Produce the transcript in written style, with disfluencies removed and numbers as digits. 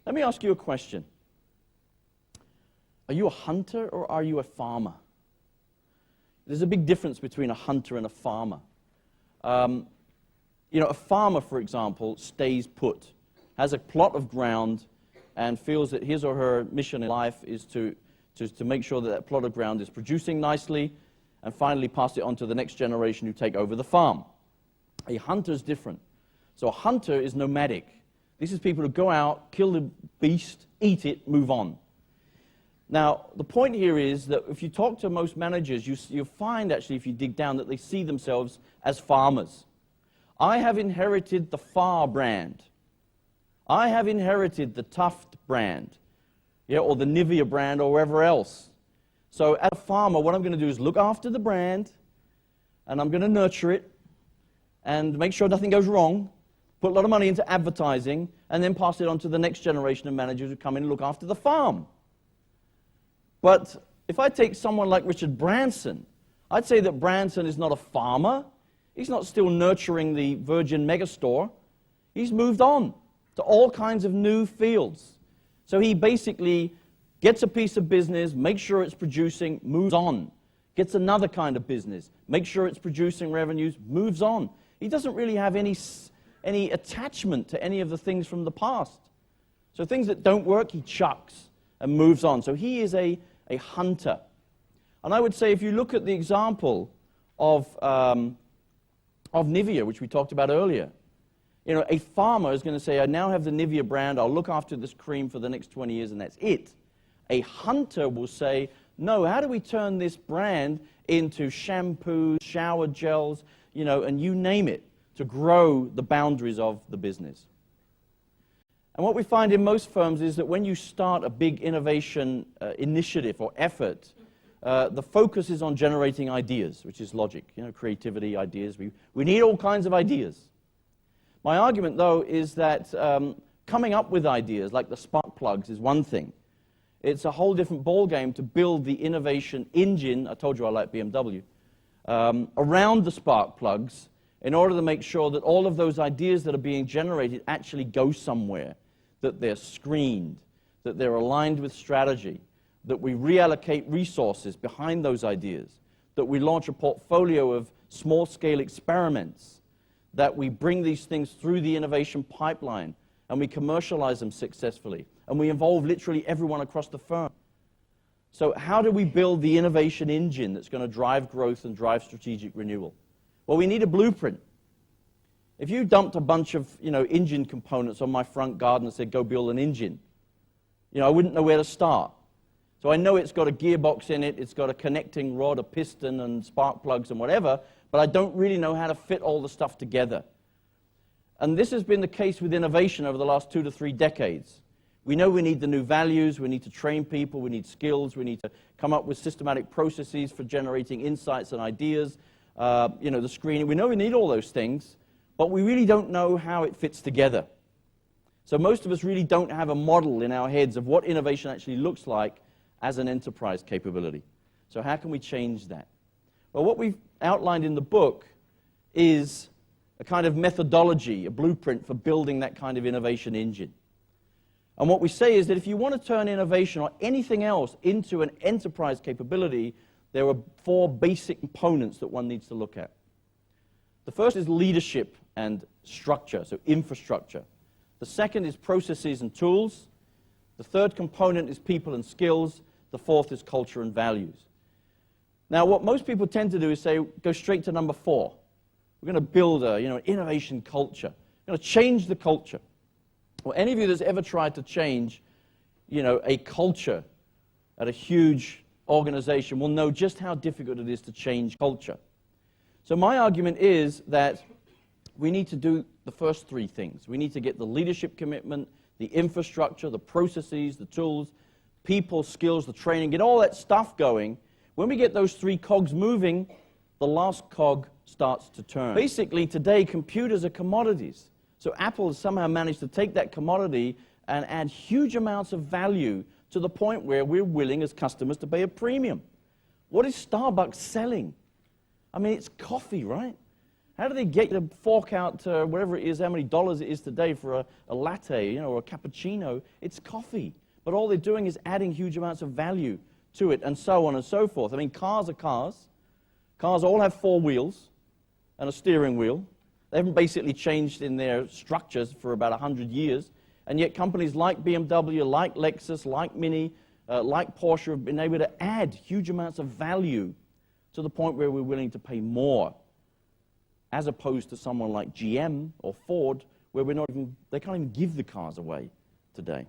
Let me ask you a question. Are you a hunter or are you a farmer? There's a big difference between a hunter and a farmer. A farmer, for example, stays put, has a plot of ground, and feels that his or her mission in life is to make sure that that plot of ground is producing nicely, and finally pass it on to the next generation who take over the farm. A hunter is different. So a hunter is nomadic. This is people who go out, kill the beast, eat it, move on. Now, the point here is that if you talk to most managers, you find actually, if you dig down, that they see themselves as farmers. I have inherited the Far brand. I have inherited the Tuft brand, or the Nivea brand, or wherever else. So as a farmer, what I'm going to do is look after the brand, and I'm going to nurture it, and make sure nothing goes wrong, put a lot of money into advertising, and then pass it on to the next generation of managers who come in and look after the farm. But if I take someone like Richard Branson, I'd say that Branson is not a farmer. He's not still nurturing the Virgin megastore. He's moved on to all kinds of new fields. So he basically gets a piece of business, makes sure it's producing, moves on. Gets another kind of business, makes sure it's producing revenues, moves on. He doesn't really have any attachment to any of the things from the past. So things that don't work, he chucks and moves on. So he is a hunter. And I would say if you look at the example of Nivea, which we talked about earlier, a farmer is going to say, I now have the Nivea brand, I'll look after this cream for the next 20 years, and that's it. A hunter will say, no, how do we turn this brand into shampoos, shower gels, and you name it, to grow the boundaries of the business. And what we find in most firms is that when you start a big innovation initiative or effort, the focus is on generating ideas, which is logic, creativity, ideas. We need all kinds of ideas. My argument, though, is that coming up with ideas, like the spark plugs, is one thing. It's a whole different ballgame to build the innovation engine, I told you I like BMW, around the spark plugs in order to make sure that all of those ideas that are being generated actually go somewhere, that they're screened, that they're aligned with strategy, that we reallocate resources behind those ideas, that we launch a portfolio of small-scale experiments, that we bring these things through the innovation pipeline and we commercialize them successfully, and we involve literally everyone across the firm. So how do we build the innovation engine that's going to drive growth and drive strategic renewal? Well, we need a blueprint. If you dumped a bunch of engine components on my front garden and said, go build an engine, I wouldn't know where to start. So I know it's got a gearbox in it, it's got a connecting rod, a piston, and spark plugs and whatever, but I don't really know how to fit all the stuff together. And this has been the case with innovation over the last 2 to 3 decades. We know we need the new values, we need to train people, we need skills, we need to come up with systematic processes for generating insights and ideas, the screening. We know we need all those things, but we really don't know how it fits together. So most of us really don't have a model in our heads of what innovation actually looks like as an enterprise capability. So how can we change that? Well, what we've outlined in the book is a kind of methodology, a blueprint for building that kind of innovation engine. And what we say is that if you want to turn innovation or anything else into an enterprise capability, there are 4 basic components that one needs to look at. The first is leadership and structure, so infrastructure. The second is processes and tools. The third component is people and skills. The fourth is culture and values. Now, what most people tend to do is say, go straight to number 4. We're going to build an innovation culture. We're going to change the culture. Well, any of you that's ever tried to change, a culture at a huge organization will know just how difficult it is to change culture. So my argument is that we need to do the first 3 things. We need to get the leadership commitment, the infrastructure, the processes, the tools, people, skills, the training, get all that stuff going. When we get those 3 cogs moving, the last cog starts to turn. Basically, today, computers are commodities. So Apple has somehow managed to take that commodity and add huge amounts of value to the point where we're willing as customers to pay a premium. What is Starbucks selling? I mean, it's coffee, right? How do they get you to fork out whatever it is, how many dollars it is today for a latte, or a cappuccino? It's coffee. But all they're doing is adding huge amounts of value to it, and so on and so forth. I mean, cars are cars. Cars all have 4 wheels and a steering wheel. They haven't basically changed in their structures for about 100 years. And yet companies like BMW, like Lexus, like Mini, like Porsche have been able to add huge amounts of value to the point where we're willing to pay more, as opposed to someone like GM or Ford, where they can't even give the cars away today.